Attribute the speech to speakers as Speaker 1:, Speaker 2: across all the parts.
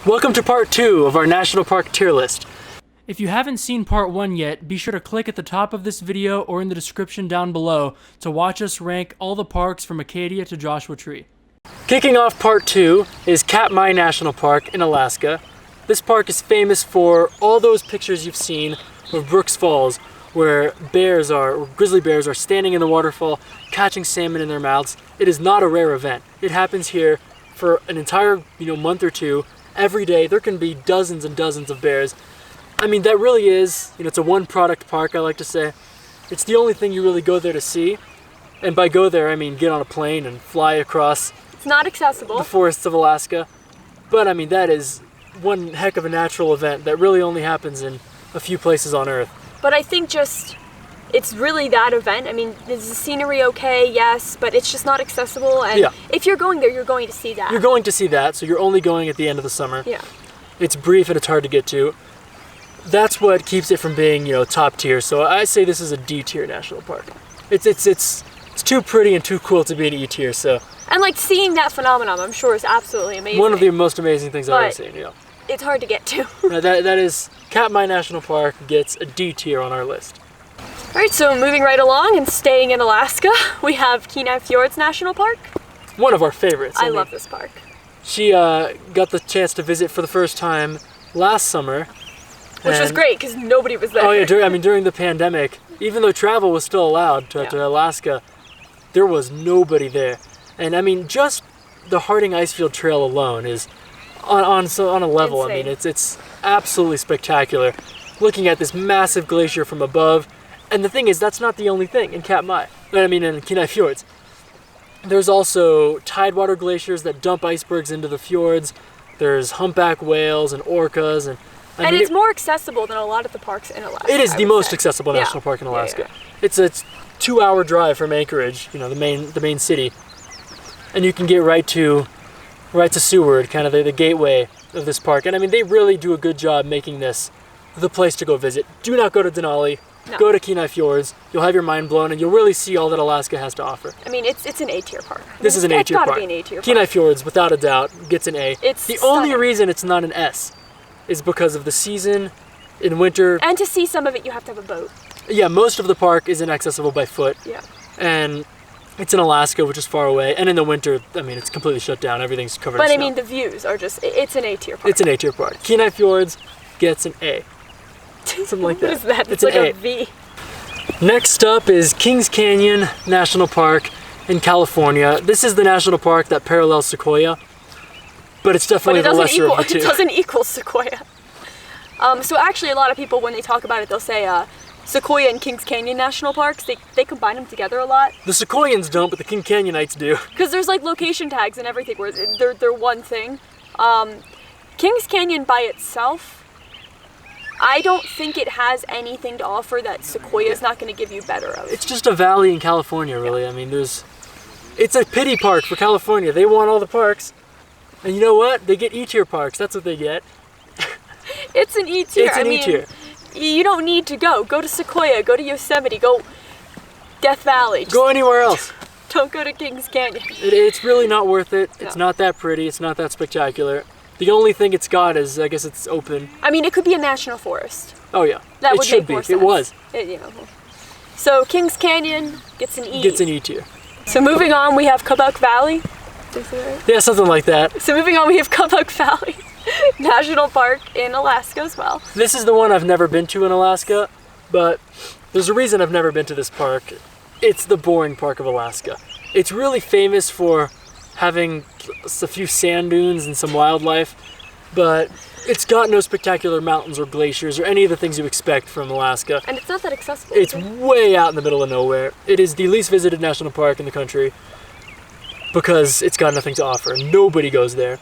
Speaker 1: Welcome to part 2 of our national park tier list. If you haven't seen part 1 yet, be sure to click at the top of this video or in the description down below to watch us rank all the parks from Acadia to Joshua Tree. Kicking off part 2 is Katmai National Park in Alaska. This park is famous for all those pictures you've seen of Brooks Falls, where grizzly bears are standing in the waterfall, catching salmon in their mouths. It is not a rare event. It happens here for an entire month or two. Every day there can be dozens and dozens of bears. I mean, that really is, it's a one product park, I like to say. It's the only thing you really go there to see. And by go there, I mean get on a plane and fly across.
Speaker 2: It's not accessible.
Speaker 1: The forests of Alaska. But I mean, that is one heck of a natural event that really only happens in a few places on Earth.
Speaker 2: But I think it's really that event. I mean, is the scenery okay? Yes, but it's just not accessible. And if you're going there, you're going to see that.
Speaker 1: You're going to see that, so you're only going at the end of the summer.
Speaker 2: Yeah.
Speaker 1: It's brief and it's hard to get to. That's what keeps it from being, top tier. So I say this is a D tier national park. It's too pretty and too cool to be an E tier. So.
Speaker 2: And seeing that phenomenon, I'm sure is absolutely amazing.
Speaker 1: One of the most amazing things I've ever seen. Yeah.
Speaker 2: It's hard to get to.
Speaker 1: that is Katmai National Park gets a D tier on our list.
Speaker 2: All right, so moving right along and staying in Alaska, we have Kenai Fjords National Park.
Speaker 1: One of our favorites.
Speaker 2: I love this park.
Speaker 1: She got the chance to visit for the first time last summer.
Speaker 2: Which was great because nobody was there.
Speaker 1: Oh yeah, during the pandemic, even though travel was still allowed to Alaska, there was nobody there. And I mean, just the Harding Icefield Trail alone is on a level.
Speaker 2: Insane.
Speaker 1: I mean, it's absolutely spectacular. Looking at this massive glacier from above. And the thing is, that's not the only thing in Katmai. In Kenai Fjords. There's also tidewater glaciers that dump icebergs into the fjords. There's humpback whales and orcas and
Speaker 2: it's more accessible than a lot of the parks in Alaska.
Speaker 1: It is the most accessible national park in Alaska.
Speaker 2: Yeah.
Speaker 1: It's a 2-hour drive from Anchorage, the main city, and you can get right to Seward, kind of the gateway of this park. And I mean, they really do a good job making this the place to go visit. Do not go to Denali.
Speaker 2: No.
Speaker 1: Go to Kenai Fjords. You'll have your mind blown, and you'll really see all that Alaska has to offer.
Speaker 2: I mean, it's an A-tier park.
Speaker 1: This is an A-tier park.
Speaker 2: It's gotta be an A-tier park.
Speaker 1: Kenai Fjords, without a doubt, gets an A.
Speaker 2: It's
Speaker 1: the
Speaker 2: stunning.
Speaker 1: only reason it's not an S is because of the season in winter.
Speaker 2: And to see some of it, you have to have a boat.
Speaker 1: Yeah, most of the park is inaccessible by foot.
Speaker 2: Yeah.
Speaker 1: And it's in Alaska, which is far away. And in the winter, I mean, it's completely shut down. Everything's covered in snow.
Speaker 2: But I mean, the views are it's an A-tier park.
Speaker 1: It's an A-tier park. Kenai Fjords gets an A. Something like that.
Speaker 2: What is that?
Speaker 1: It's
Speaker 2: like
Speaker 1: an
Speaker 2: a V.
Speaker 1: Next up is Kings Canyon National Park in California. This is the national park that parallels Sequoia, but it's definitely the lesser of the two.
Speaker 2: It doesn't equal Sequoia. So actually, a lot of people, when they talk about it, they'll say Sequoia and Kings Canyon National Parks. They combine them together a lot.
Speaker 1: The Sequoians don't, but the King Canyonites do.
Speaker 2: Because there's location tags and everything where they're one thing. Kings Canyon by itself, I don't think it has anything to offer that Sequoia's not going to give you better of.
Speaker 1: It's just a valley in California, really. I mean, it's a pity park for California. They want all the parks. And you know what? They get E-tier parks. That's what they get.
Speaker 2: It's an E-tier.
Speaker 1: It's an E-tier.
Speaker 2: You don't need to go. Go to Sequoia. Go to Yosemite. Go Death Valley.
Speaker 1: Go anywhere else.
Speaker 2: Don't go to Kings Canyon.
Speaker 1: It's really not worth it. It's not that pretty. It's not that spectacular. The only thing it's got is, I guess it's open.
Speaker 2: I mean, it could be a national forest.
Speaker 1: Oh yeah,
Speaker 2: that
Speaker 1: would make more sense. It was.
Speaker 2: So Kings Canyon gets an E.
Speaker 1: Gets an E tier.
Speaker 2: So moving on, we have Kobuk Valley.
Speaker 1: Yeah, something like that.
Speaker 2: So moving on, we have Kobuk Valley National Park in Alaska as well.
Speaker 1: This is the one I've never been to in Alaska, but there's a reason I've never been to this park. It's the boring park of Alaska. It's really famous for having a few sand dunes and some wildlife, but it's got no spectacular mountains or glaciers or any of the things you expect from Alaska.
Speaker 2: And it's not that accessible.
Speaker 1: It's way out in the middle of nowhere. It is the least visited national park in the country because it's got nothing to offer. Nobody goes there.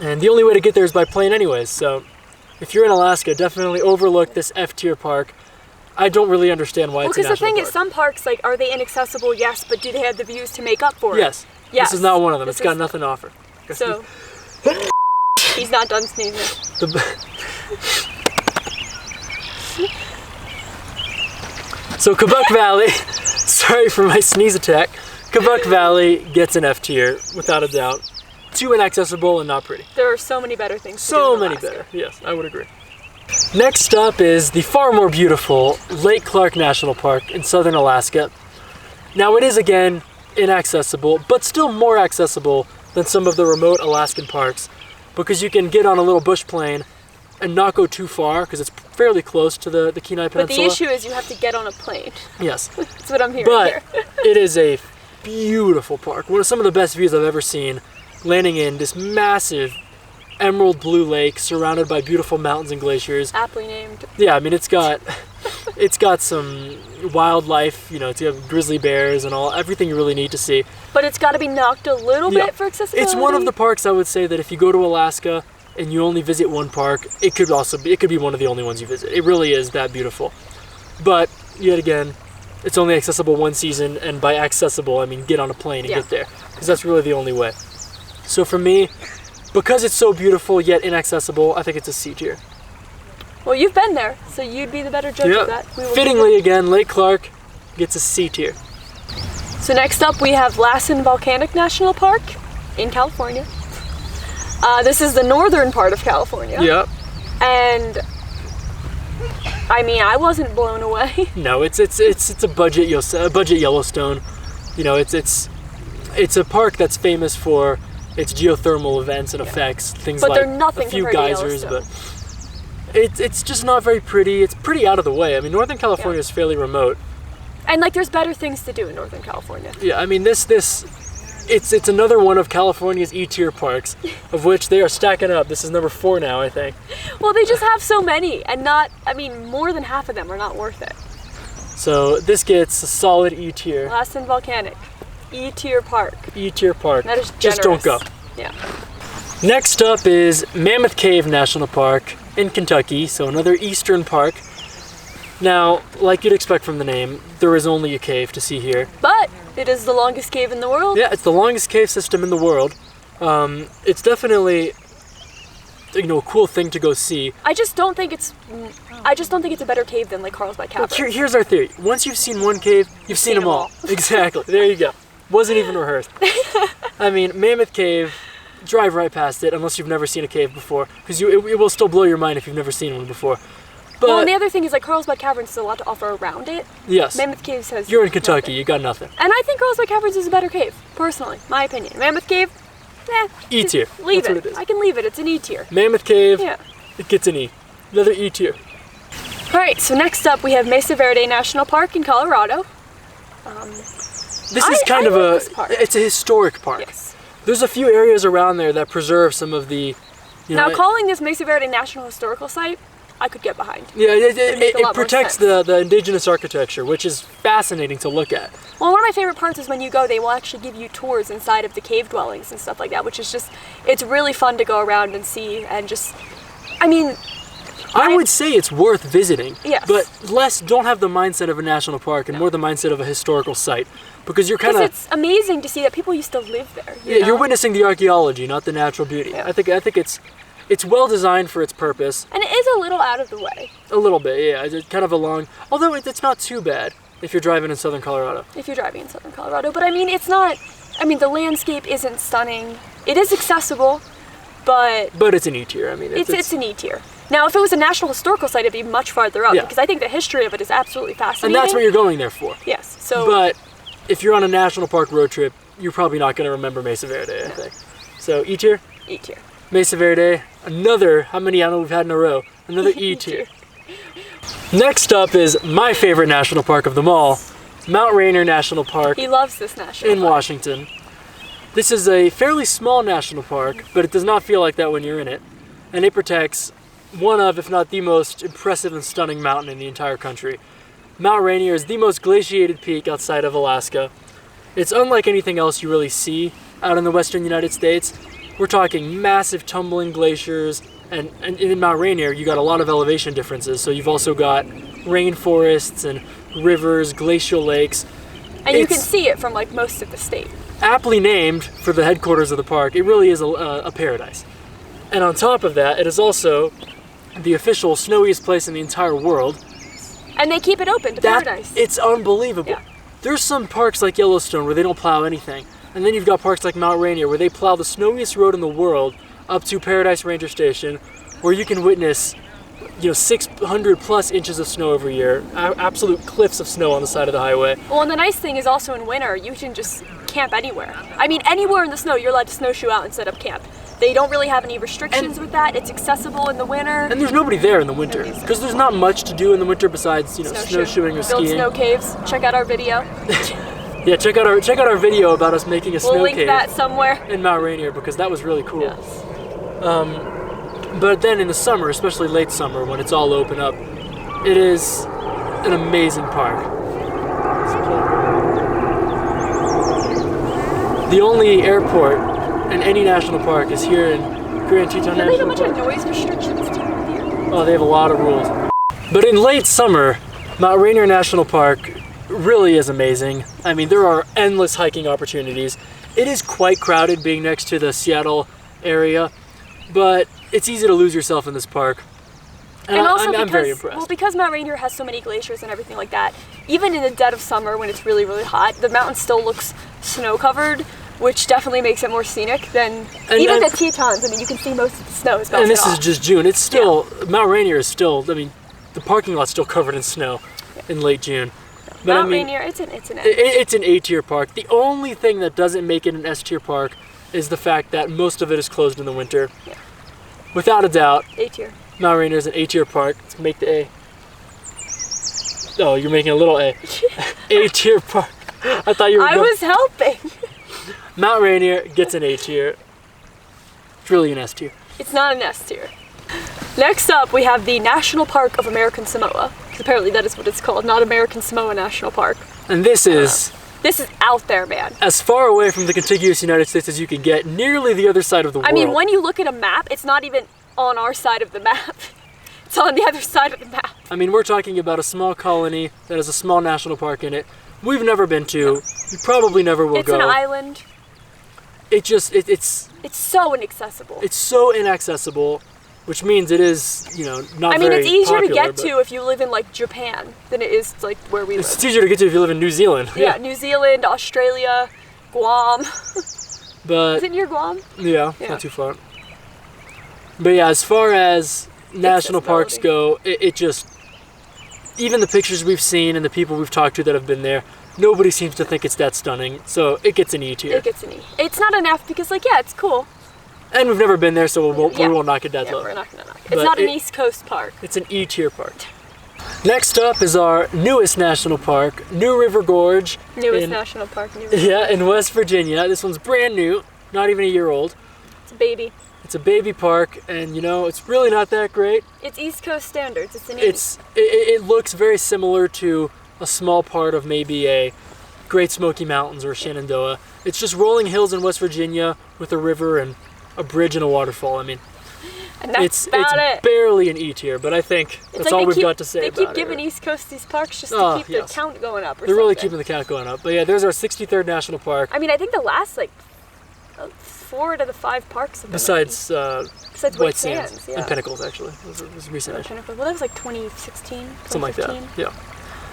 Speaker 1: And the only way to get there is by plane anyways, so if you're in Alaska, definitely overlook this F-tier park. I don't really understand why it's a national park.
Speaker 2: Because the thing is, some parks, are they inaccessible? Yes, but do they have the views to make up for it?
Speaker 1: Yes. This is not one of them. It's got nothing to offer.
Speaker 2: So, he's not done sneezing.
Speaker 1: So Kobuk Valley, sorry for my sneeze attack. Kobuk Valley gets an F tier, without a doubt. too inaccessible and not pretty.
Speaker 2: There are so many better things to do
Speaker 1: So
Speaker 2: in
Speaker 1: many
Speaker 2: Alaska.
Speaker 1: better. Yes, I would agree. Next up is the far more beautiful Lake Clark National Park in southern Alaska. Now it is again inaccessible, but still more accessible than some of the remote Alaskan parks because you can get on a little bush plane and not go too far because it's fairly close to the Kenai Peninsula.
Speaker 2: But the issue is you have to get on a plane.
Speaker 1: Yes.
Speaker 2: That's what I'm hearing
Speaker 1: But
Speaker 2: here.
Speaker 1: it is a beautiful park. One of some of the best views I've ever seen, landing in this massive emerald blue lake surrounded by beautiful mountains and glaciers.
Speaker 2: Aptly named.
Speaker 1: Yeah, I mean it's got some wildlife, you know, it's got grizzly bears and everything you really need to see.
Speaker 2: But it's got to be knocked a little
Speaker 1: Yeah.
Speaker 2: bit for accessibility.
Speaker 1: It's one of the parks I would say that if you go to Alaska and you only visit one park, it could be one of the only ones you visit. It really is that beautiful. But yet again, it's only accessible one season, and by accessible I mean get on a plane and get there, because that's really the only way. So for me, because it's so beautiful yet inaccessible, I think it's a C tier.
Speaker 2: Well, you've been there, so you'd be the better judge of that. We will
Speaker 1: Fittingly, again, Lake Clark gets a C tier.
Speaker 2: So next up we have Lassen Volcanic National Park in California. This is the northern part of California.
Speaker 1: Yep.
Speaker 2: And I mean, I wasn't blown away.
Speaker 1: No, it's a budget Yellowstone. You know, it's a park that's famous for its geothermal events and effects, things
Speaker 2: But
Speaker 1: like
Speaker 2: they're nothing
Speaker 1: a few
Speaker 2: compared to
Speaker 1: geysers,
Speaker 2: Yellowstone.
Speaker 1: but it's just not very pretty. It's pretty out of the way. I mean, Northern California is fairly remote.
Speaker 2: And like, there's better things to do in Northern California.
Speaker 1: Yeah, I mean it's another one of California's E-tier parks, of which they are stacking up. This is number 4 now, I think.
Speaker 2: Well, they just have so many, and more than half of them are not worth it.
Speaker 1: So this gets a solid E-tier.
Speaker 2: Lassen Volcanic, E-tier park.
Speaker 1: E-tier park.
Speaker 2: That is generous.
Speaker 1: Just don't go.
Speaker 2: Yeah.
Speaker 1: Next up is Mammoth Cave National Park in Kentucky, so another eastern park. Now, like you'd expect from the name, there is only a cave to see here.
Speaker 2: But it is the longest cave in the world.
Speaker 1: Yeah, it's the longest cave system in the world. It's definitely, a cool thing to go see.
Speaker 2: I just don't think it's a better cave than like Carlsbad Caverns.
Speaker 1: Here's our theory. Once you've seen one cave, you've seen them all. Exactly. There you go. Wasn't even rehearsed. I mean, Mammoth Cave, drive right past it unless you've never seen a cave before, because it will still blow your mind if you've never seen one before. But,
Speaker 2: Well, and the other thing is like Carlsbad Caverns has a lot to offer around it.
Speaker 1: yes,
Speaker 2: Mammoth Cave has.
Speaker 1: you're in Kentucky,
Speaker 2: nothing.
Speaker 1: you got nothing.
Speaker 2: And I think Carlsbad Caverns is a better cave, personally, my opinion. Mammoth Cave,
Speaker 1: E tier.
Speaker 2: leave
Speaker 1: That's
Speaker 2: it.
Speaker 1: what it is.
Speaker 2: I can leave it. It's an E tier.
Speaker 1: Mammoth Cave,
Speaker 2: Yeah.
Speaker 1: it gets an E. Another E tier.
Speaker 2: All right. So next up we have Mesa Verde National Park in Colorado.
Speaker 1: This is kind
Speaker 2: I
Speaker 1: of
Speaker 2: like this park.
Speaker 1: it's a historic park.
Speaker 2: Yes.
Speaker 1: There's a few areas around there that preserve some of the,
Speaker 2: Now calling this Mesa Verde National Historical Site, I could get behind.
Speaker 1: yeah,
Speaker 2: make a
Speaker 1: it
Speaker 2: lot more
Speaker 1: protects
Speaker 2: sense.
Speaker 1: the indigenous architecture, which is fascinating to look at.
Speaker 2: Well, one of my favorite parts is when you go, they will actually give you tours inside of the cave dwellings and stuff like that, which is just, it's really fun to go around and see and just, I mean,
Speaker 1: I would say it's worth visiting,
Speaker 2: Yes.
Speaker 1: but don't have the mindset of a national park and more the mindset of a historical site, because you're kind
Speaker 2: because
Speaker 1: of,
Speaker 2: it's amazing to see that people used to live there.
Speaker 1: you're
Speaker 2: know?
Speaker 1: witnessing the archaeology, not the natural beauty.
Speaker 2: Yeah.
Speaker 1: I think it's well designed for its purpose,
Speaker 2: And it is a little out of the way
Speaker 1: a little bit, yeah. It's kind of although it's not too bad if you're driving in southern Colorado.
Speaker 2: if you're driving in southern Colorado. But I mean, it's not, I mean, the landscape isn't stunning. It is accessible, but
Speaker 1: But it's an E tier. I mean,
Speaker 2: it's an E tier. Now, if it was a National Historical Site, it'd be much farther up
Speaker 1: Yeah.
Speaker 2: because I think the history of it is absolutely fascinating.
Speaker 1: and that's what you're going there for.
Speaker 2: Yes. So.
Speaker 1: But if you're on a national park road trip, you're probably not going to remember Mesa Verde, I think. So E tier,
Speaker 2: E tier.
Speaker 1: Mesa Verde, another, how many I know we've had in a row, another E tier. Next up is my favorite national park of them all, Mount Rainier National Park
Speaker 2: He loves this national
Speaker 1: in
Speaker 2: park.
Speaker 1: Washington. This is a fairly small national park, but it does not feel like that when you're in it. And it protects one of, if not the most impressive and stunning mountain in the entire country. Mount Rainier is the most glaciated peak outside of Alaska. It's unlike anything else you really see out in the western United States. We're talking massive tumbling glaciers, and in Mount Rainier you got a lot of elevation differences, so you've also got rainforests and rivers, glacial lakes.
Speaker 2: And you can
Speaker 1: It's
Speaker 2: see it from like most of the state.
Speaker 1: aptly named for the headquarters of the park. It really is a paradise. And on top of that, it is also the official snowiest place in the entire world.
Speaker 2: And they keep it open to paradise.
Speaker 1: It's unbelievable.
Speaker 2: Yeah.
Speaker 1: There's some parks like Yellowstone where they don't plow anything. And then you've got parks like Mount Rainier, where they plow the snowiest road in the world up to Paradise Ranger Station, where you can witness 600 plus inches of snow every year, absolute cliffs of snow on the side of the highway.
Speaker 2: Well, and the nice thing is also in winter, you can just camp anywhere. I mean, anywhere in the snow, you're allowed to snowshoe out and set up camp. They don't really have any restrictions with that. It's accessible in the winter.
Speaker 1: And there's nobody there in the winter, because there's not much to do in the winter besides, snowshoeing or skiing.
Speaker 2: Build snow caves. Check out our video.
Speaker 1: Yeah, check out our video about us making a snow cave.
Speaker 2: We'll link that somewhere.
Speaker 1: In Mount Rainier, because that was really cool.
Speaker 2: Yes.
Speaker 1: But then in the summer, especially late summer, when it's all open up, it is an amazing park. The only airport in any national park is here in Grand Teton National Park.
Speaker 2: Do they have a bunch of noise restrictions too here?
Speaker 1: Oh, they have a lot of rules. But in late summer, Mount Rainier National Park really is amazing. I mean, there are endless hiking opportunities. It is quite crowded being next to the Seattle area, but it's easy to lose yourself in this park. And
Speaker 2: also
Speaker 1: I'm very impressed.
Speaker 2: Well, because Mount Rainier has so many glaciers and everything like that, even in the dead of summer when it's really, really hot, the mountain still looks snow-covered, which definitely makes it more scenic than even the Tetons. I mean, you can see most of the snow is melted
Speaker 1: And this
Speaker 2: off.
Speaker 1: is just June. It's still, Mount Rainier is still, I mean, the parking lot's still covered in snow in late June. But
Speaker 2: Mount Rainier, it's an
Speaker 1: It's an A-tier park. The only thing that doesn't make it an S-tier park is the fact that most of it is closed in the winter.
Speaker 2: Yeah.
Speaker 1: Without a doubt,
Speaker 2: A-tier.
Speaker 1: Mount Rainier is an A-tier park. Let's make the A. Oh, you're making a little A. A-tier park. I thought you were
Speaker 2: I was helping.
Speaker 1: Mount Rainier gets an A-tier. It's really an S-tier.
Speaker 2: It's not an S-tier. Next up, we have the National Park of American Samoa. Because apparently that is what it's called, not American Samoa National Park.
Speaker 1: And this is
Speaker 2: out there, man.
Speaker 1: as far away from the contiguous United States as you can get, nearly the other side of the world.
Speaker 2: I mean, when you look at a map, it's not even on our side of the map. It's on the other side of the map.
Speaker 1: I mean, we're talking about a small colony that has a small national park in it. We've never been to. We probably never will go.
Speaker 2: It's an island.
Speaker 1: It's
Speaker 2: so inaccessible.
Speaker 1: It's so inaccessible, which means it is, not very
Speaker 2: I mean, it's easier
Speaker 1: popular,
Speaker 2: to get to if you live in like Japan than it is like where we live.
Speaker 1: It's easier to get to if you live in New Zealand.
Speaker 2: Yeah, New Zealand, Australia, Guam.
Speaker 1: But
Speaker 2: Isn't near Guam?
Speaker 1: Yeah, not too far. But yeah, as far as national parks go, it just, even the pictures we've seen and the people we've talked to that have been there, nobody seems to think it's that stunning. So it gets an E tier.
Speaker 2: It gets an E. It's not an F because, it's cool.
Speaker 1: And we've never been there, so we won't knock it that low.
Speaker 2: We're not gonna knock it. It's not an East Coast park.
Speaker 1: It's an E tier park. Next up is our newest national park, New River Gorge.
Speaker 2: National park. New River.
Speaker 1: Yeah, in West Virginia. This one's brand new, not even a year old.
Speaker 2: It's a baby.
Speaker 1: It's a baby park, and it's really not that great.
Speaker 2: It's East Coast standards. It's an E.
Speaker 1: It looks very similar to a small part of maybe a Great Smoky Mountains or Shenandoah. It's just rolling hills in West Virginia with a river and a bridge and a waterfall. I mean,
Speaker 2: and that's
Speaker 1: it's barely an E tier, but I think that's all we've got to say about it.
Speaker 2: They keep giving East Coast these parks just to keep the count going up.
Speaker 1: They're really keeping the count going up. But yeah, there's our 63rd national park.
Speaker 2: I mean, I think the last 4 out of the 5 parks.
Speaker 1: Besides White Sands
Speaker 2: yeah.
Speaker 1: and Pinnacles, actually. It was recent.
Speaker 2: Well, that was like 2016,
Speaker 1: something like that. Yeah.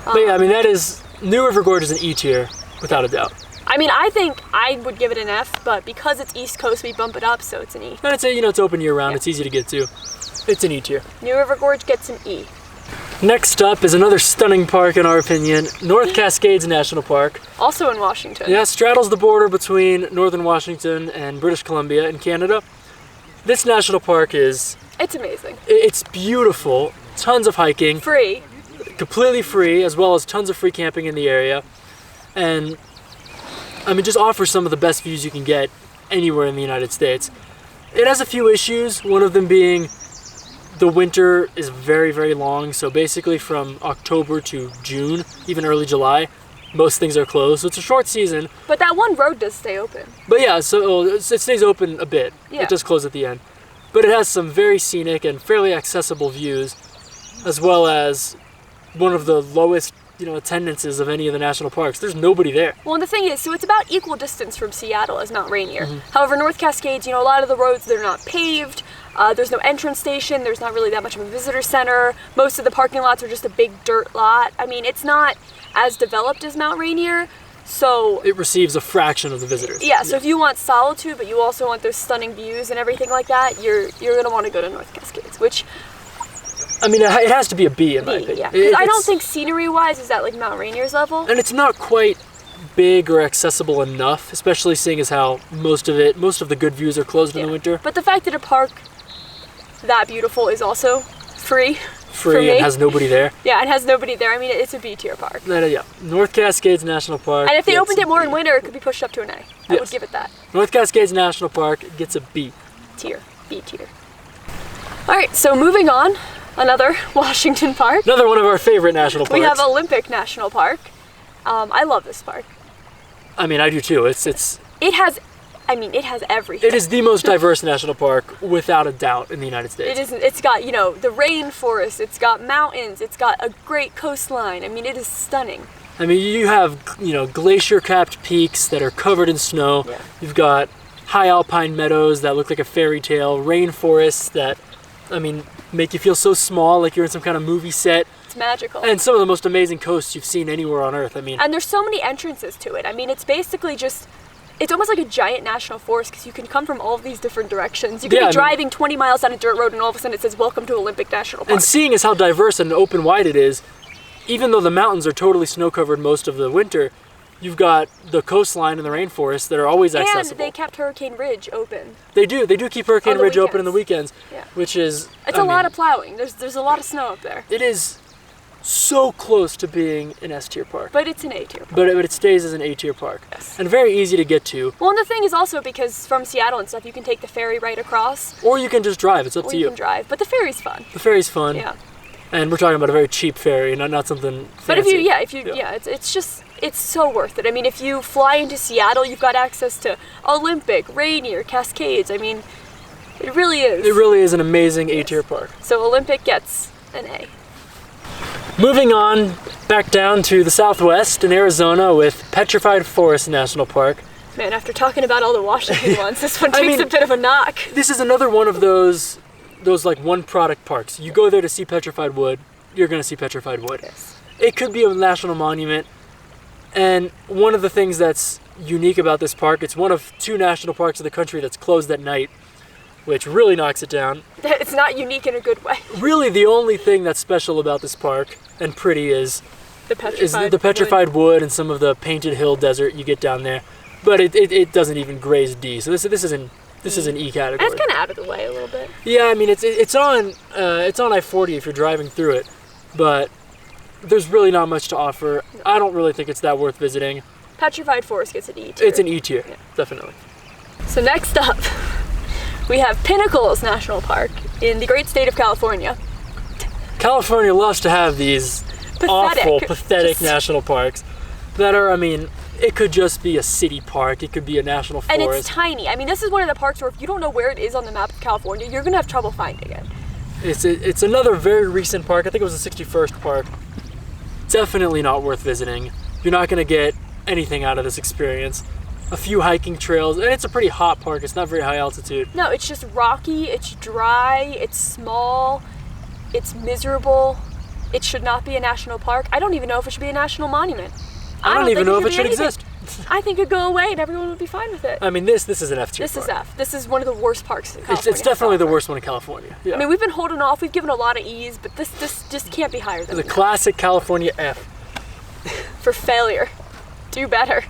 Speaker 1: But yeah, I mean, that is New River Gorge is an E tier without a doubt.
Speaker 2: I mean, I think I would give it an F, but because it's East Coast, we bump it up, so it's an E.
Speaker 1: And it's open year round. Yeah. It's easy to get to. It's an E tier.
Speaker 2: New River Gorge gets an E.
Speaker 1: Next up is another stunning park, in our opinion, North Cascades National Park.
Speaker 2: Also in Washington.
Speaker 1: Yeah, straddles the border between northern Washington and British Columbia in Canada. This national park it's
Speaker 2: amazing.
Speaker 1: It's beautiful. Tons of hiking.
Speaker 2: Free.
Speaker 1: Completely free, as well as tons of free camping in the area. And I mean, just offers some of the best views you can get anywhere in the United States. It has a few issues, one of them being the winter is very, very long. So basically from October to June, even early July, most things are closed. So it's a short season.
Speaker 2: But that one road does stay open.
Speaker 1: But yeah, so it stays open a bit.
Speaker 2: Yeah.
Speaker 1: It does close at the end. But it has some very scenic and fairly accessible views, as well as one of the lowest attendances of any of the national parks. There's nobody there.
Speaker 2: Well, and the thing is, so it's about equal distance from Seattle as Mount Rainier. However, North Cascades, a lot of the roads, they're not paved. There's no entrance station. There's not really that much of a visitor center. Most of the parking lots are just a big dirt lot. I mean, it's not as developed as Mount Rainier. So
Speaker 1: it receives a fraction of the visitors.
Speaker 2: yeah, so if you want solitude, but you also want those stunning views and everything like that, you're gonna want to go to North Cascades, which
Speaker 1: I mean, it has to be a B in my
Speaker 2: B,
Speaker 1: opinion.
Speaker 2: yeah. Because I don't think scenery-wise is at like Mount Rainier's level.
Speaker 1: And it's not quite big or accessible enough, especially seeing as how most of the good views are closed in the winter.
Speaker 2: But the fact that a park that beautiful is also free for
Speaker 1: Free
Speaker 2: me.
Speaker 1: and has nobody there.
Speaker 2: Yeah, and has nobody there. I mean, it's a B tier park.
Speaker 1: Yeah, North Cascades National Park.
Speaker 2: And if they
Speaker 1: gets
Speaker 2: opened it more
Speaker 1: a
Speaker 2: in
Speaker 1: B.
Speaker 2: winter, it could be pushed up to an A. I would
Speaker 1: Yes.
Speaker 2: give it that.
Speaker 1: North Cascades National Park gets a B.
Speaker 2: Tier. B tier. All right, so moving on. Another Washington park.
Speaker 1: Another one of our favorite national parks.
Speaker 2: We have Olympic National Park. I love this park.
Speaker 1: I mean, I do too. It
Speaker 2: has everything.
Speaker 1: is the most diverse national park without a doubt in the United States.
Speaker 2: It isn't. It's got, the rainforest. It's got mountains. It's got a great coastline. I mean, it is stunning.
Speaker 1: I mean, you have, glacier-capped peaks that are covered in snow.
Speaker 2: Yeah.
Speaker 1: You've got high alpine meadows that look like a fairy tale, rainforests that, make you feel so small, like you're in some kind of movie set.
Speaker 2: It's magical.
Speaker 1: And some of the most amazing coasts you've seen anywhere on Earth.
Speaker 2: And there's so many entrances to it. I mean, it's basically just, it's almost like a giant national forest because you can come from all of these different directions. You can be driving 20 miles down a dirt road and all of a sudden it says, "Welcome to Olympic National Park."
Speaker 1: And seeing as how diverse and open wide it is, even though the mountains are totally snow-covered most of the winter, you've got the coastline and the rainforest that are always accessible.
Speaker 2: And they kept Hurricane Ridge open.
Speaker 1: They do keep Hurricane Ridge open on the weekends,
Speaker 2: Yeah.
Speaker 1: which is...
Speaker 2: It's a lot of plowing. There's a lot of snow up there.
Speaker 1: It is so close to being an S-tier park.
Speaker 2: But it's an A-tier park.
Speaker 1: But it stays as an A-tier park.
Speaker 2: Yes.
Speaker 1: And very easy to get to.
Speaker 2: Well, and the thing is also because from Seattle and stuff, you can take the ferry right across.
Speaker 1: Or you can just drive. It's up
Speaker 2: Or
Speaker 1: to
Speaker 2: you
Speaker 1: you.
Speaker 2: can drive. But the ferry's fun.
Speaker 1: The ferry's fun.
Speaker 2: Yeah.
Speaker 1: And we're talking about a very cheap ferry, not something fancy.
Speaker 2: But it's so worth it. I mean, if you fly into Seattle, you've got access to Olympic, Rainier, Cascades. I mean, it really is.
Speaker 1: It really is an amazing A-tier park.
Speaker 2: So Olympic gets an A.
Speaker 1: Moving on back down to the southwest in Arizona with Petrified Forest National Park.
Speaker 2: Man, after talking about all the Washington ones, this one takes a bit of a knock.
Speaker 1: This is another one of those like one product parks. You go there to see petrified wood, you're going to see petrified wood.
Speaker 2: Yes.
Speaker 1: It could be a national monument. And one of the things that's unique about this park, it's one of 2 national parks of the country that's closed at night, which really knocks it down.
Speaker 2: It's not unique in a good way.
Speaker 1: Really, the only thing that's special about this park and pretty is
Speaker 2: The
Speaker 1: petrified wood and some of the painted hill desert you get down there. But it doesn't even graze D. So this is an E category.
Speaker 2: And it's kind of out of the way a little bit.
Speaker 1: Yeah, I mean it's on I-40 if you're driving through it, but there's really not much to offer. No. I don't really think it's that worth visiting.
Speaker 2: Petrified Forest gets an E tier.
Speaker 1: It's an E tier, yeah. Definitely.
Speaker 2: So next up, we have Pinnacles National Park in the great state of California.
Speaker 1: California loves to have these awful, pathetic national parks that are, it could just be a city park. It could be a national forest.
Speaker 2: And it's tiny. I mean, this is one of the parks where if you don't know where it is on the map of California, you're going to have trouble finding it.
Speaker 1: It's another very recent park. I think it was the 61st park. Definitely not worth visiting. You're not going to get anything out of this experience. A few hiking trails, and it's a pretty hot park. It's not very high altitude.
Speaker 2: No, it's just rocky, it's dry, it's small, it's miserable. It should not be a national park. I don't even know if it should be a national monument.
Speaker 1: I don't even know if it should exist.
Speaker 2: I think it'd go away and everyone would be fine with it.
Speaker 1: I mean, this is an F tier
Speaker 2: park. This is F. This is one of the worst parks in California.
Speaker 1: It's definitely the worst one in California. Yeah.
Speaker 2: I mean, we've been holding off. We've given a lot of E's, but this just can't be higher than that.
Speaker 1: It's a classic California F.
Speaker 2: For failure. Do better.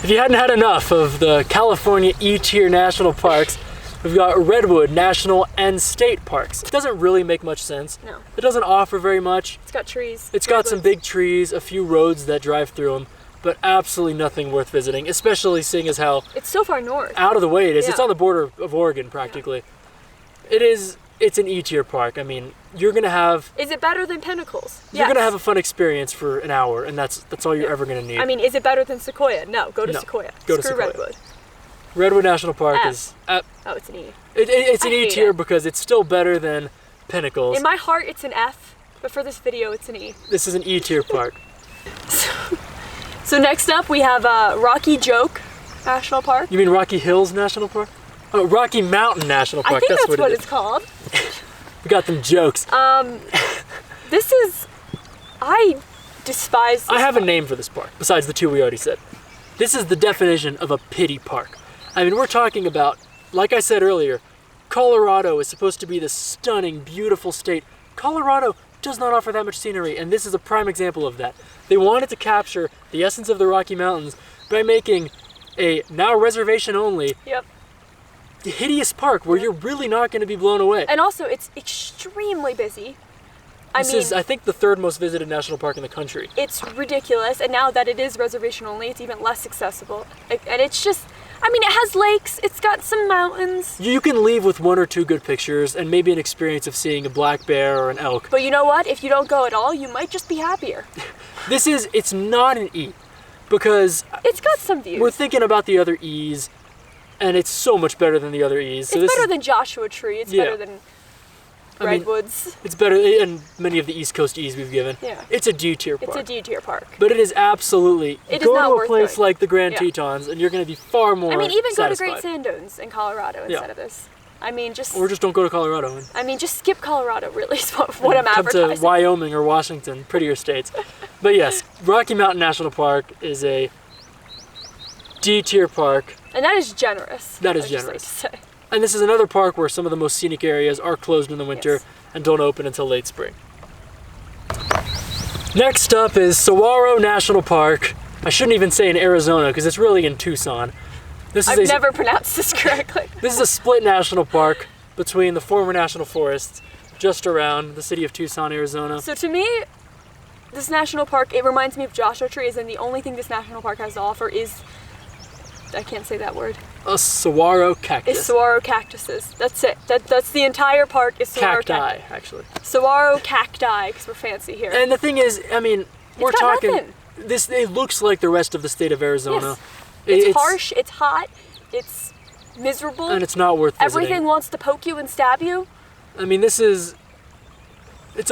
Speaker 1: If you hadn't had enough of the California E-tier national parks, we've got Redwood National and State Parks. It doesn't really make much sense.
Speaker 2: No.
Speaker 1: It doesn't offer very much.
Speaker 2: It's got trees.
Speaker 1: It's got some big trees, a few roads that drive through them, but absolutely nothing worth visiting, especially seeing as how
Speaker 2: it's so far north.
Speaker 1: Out of the way it is.
Speaker 2: Yeah.
Speaker 1: It's on the border of Oregon practically. Yeah. It's an E-tier park. I mean, you're going to have...
Speaker 2: Is it better than Pinnacles?
Speaker 1: You're going to have a fun experience for an hour, and that's all you're ever going to need.
Speaker 2: I mean, is it better than Sequoia? No, go to Sequoia.
Speaker 1: Go to Sequoia.
Speaker 2: Redwood.
Speaker 1: Redwood National Park is...
Speaker 2: Oh, it's an E.
Speaker 1: It's an E tier because it's still better than Pinnacles.
Speaker 2: In my heart, it's an F, but for this video, it's an E.
Speaker 1: This is an E tier park.
Speaker 2: So next up, we have Rocky Joke National Park.
Speaker 1: You mean Rocky Hills National Park? Oh, Rocky Mountain National Park.
Speaker 2: I think that's what it's called.
Speaker 1: We got them jokes.
Speaker 2: This is... I despise this
Speaker 1: I have a
Speaker 2: park.
Speaker 1: name for this park, besides the two we already said. This is the definition of a pity park. I mean, we're talking about, like I said earlier, Colorado is supposed to be this stunning, beautiful state. Colorado does not offer that much scenery, and this is a prime example of that. They wanted to capture the essence of the Rocky Mountains by making a now reservation only
Speaker 2: Yep.
Speaker 1: hideous park where you're really not going to be blown away.
Speaker 2: And also, it's extremely busy.
Speaker 1: This is, I think, the third most visited national park in the country.
Speaker 2: It's ridiculous, and now that it is reservation only, it's even less accessible. And it's just, I mean, it has lakes, it's got some mountains.
Speaker 1: You can leave with 1 or 2 good pictures and maybe an experience of seeing a black bear or an elk.
Speaker 2: But you know what? If you don't go at all, you might just be happier.
Speaker 1: It's not an E, because
Speaker 2: It's got some views.
Speaker 1: we're thinking about the other E's, and it's so much better than the other E's. So
Speaker 2: It's better than Joshua Tree. It's better than
Speaker 1: I mean,
Speaker 2: Redwoods.
Speaker 1: it's better than many of the East Coast E's we've given.
Speaker 2: Yeah.
Speaker 1: It's a D tier park.
Speaker 2: It's a D tier park.
Speaker 1: But it is absolutely,
Speaker 2: It is
Speaker 1: go
Speaker 2: not
Speaker 1: to a
Speaker 2: worth
Speaker 1: place
Speaker 2: going.
Speaker 1: like the Grand
Speaker 2: Yeah.
Speaker 1: Tetons and you're going to be far more
Speaker 2: I mean, even go to
Speaker 1: satisfied.
Speaker 2: Great Sandones in Colorado instead of this. I mean,
Speaker 1: Or just don't go to Colorado. And
Speaker 2: just skip Colorado, really, is what I'm
Speaker 1: come
Speaker 2: advertising.
Speaker 1: to Wyoming or Washington, prettier states. But yes, Rocky Mountain National Park is a D tier park.
Speaker 2: And that is generous.
Speaker 1: That is
Speaker 2: I'd just
Speaker 1: generous.
Speaker 2: like to say.
Speaker 1: And this is another park where some of the most scenic areas are closed in the winter
Speaker 2: Yes.
Speaker 1: and don't open until late spring. Next up is Saguaro National Park. I shouldn't even say in Arizona because it's really in Tucson.
Speaker 2: I've never pronounced this correctly.
Speaker 1: This is a split national park between the former national forests just around the city of Tucson, Arizona.
Speaker 2: So to me, this national park, it reminds me of Joshua Tree, and the only thing this national park has to offer is, I can't say that word,
Speaker 1: A saguaro cactus.
Speaker 2: is saguaro cactuses. That's it. That's the entire park is saguaro
Speaker 1: Cacti,
Speaker 2: cactus.
Speaker 1: actually.
Speaker 2: Saguaro cacti, because we're fancy here.
Speaker 1: And the thing is, I mean, we're
Speaker 2: got
Speaker 1: talking.
Speaker 2: nothing.
Speaker 1: This it looks like the rest of the state of Arizona.
Speaker 2: Yes. It's harsh, it's hot, it's miserable.
Speaker 1: and it's not worth visiting.
Speaker 2: Everything wants to poke you and stab you.
Speaker 1: I mean, it's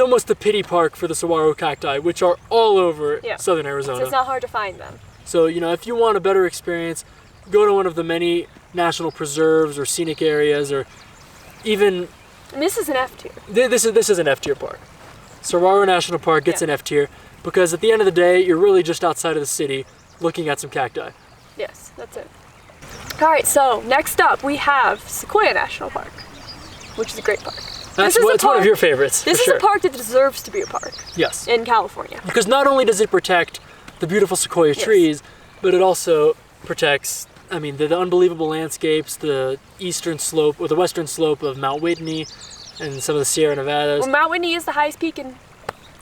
Speaker 1: almost the pity park for the saguaro cacti, which are all over southern Arizona.
Speaker 2: So it's not hard to find them.
Speaker 1: So, if you want a better experience, go to one of the many national preserves or scenic areas, or even
Speaker 2: And this is an F tier.
Speaker 1: this is an F tier park. Saguaro National Park gets
Speaker 2: Yeah.
Speaker 1: an F tier because at the end of the day, you're really just outside of the city looking at some cacti.
Speaker 2: Yes, that's it. All right, so next up we have Sequoia National Park, which is a great park.
Speaker 1: It's one of your favorites.
Speaker 2: This
Speaker 1: for
Speaker 2: is
Speaker 1: sure.
Speaker 2: a park that deserves to be a park
Speaker 1: Yes.
Speaker 2: in California.
Speaker 1: Because not only does it protect the beautiful sequoia trees, but it also protects, the unbelievable landscapes, the eastern slope or the western slope of Mount Whitney and some of the Sierra Nevadas.
Speaker 2: Well, Mount Whitney is the highest peak in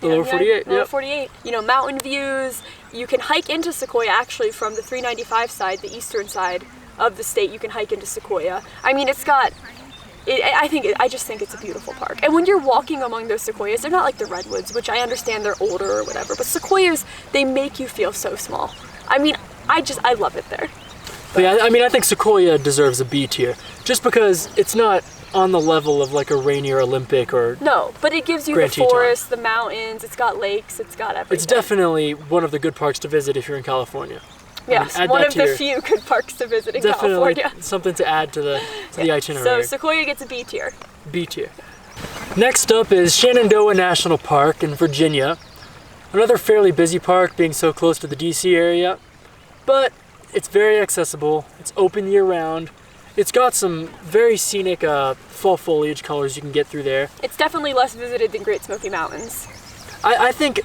Speaker 1: The lower 48,
Speaker 2: Lower
Speaker 1: yep.
Speaker 2: 48. Mountain views. You can hike into Sequoia actually from the 395 side, the eastern side of the state. You can hike into Sequoia. I mean, it's got. I just think it's a beautiful park. And when you're walking among those sequoias, they're not like the redwoods, which I understand they're older or whatever, but sequoias, they make you feel so small. I mean, I love it there.
Speaker 1: But yeah, I think Sequoia deserves a B tier, just because it's not on the level of like a Rainier Olympic or.
Speaker 2: No, but it gives you
Speaker 1: Grand
Speaker 2: the
Speaker 1: Teton.
Speaker 2: forest, the mountains, it's got lakes, it's got everything.
Speaker 1: It's definitely one of the good parks to visit if you're in California.
Speaker 2: Yes,
Speaker 1: add
Speaker 2: one
Speaker 1: that
Speaker 2: of
Speaker 1: to
Speaker 2: the
Speaker 1: your-
Speaker 2: few good parks to visit in
Speaker 1: Definitely
Speaker 2: California.
Speaker 1: something to add to the
Speaker 2: So
Speaker 1: itinerary.
Speaker 2: Sequoia gets a B tier.
Speaker 1: B tier. Next up is Shenandoah National Park in Virginia. Another fairly busy park, being so close to the DC area, but it's very accessible. It's open year round. It's got some very scenic fall foliage colors you can get through there.
Speaker 2: It's definitely less visited than Great Smoky Mountains.
Speaker 1: I think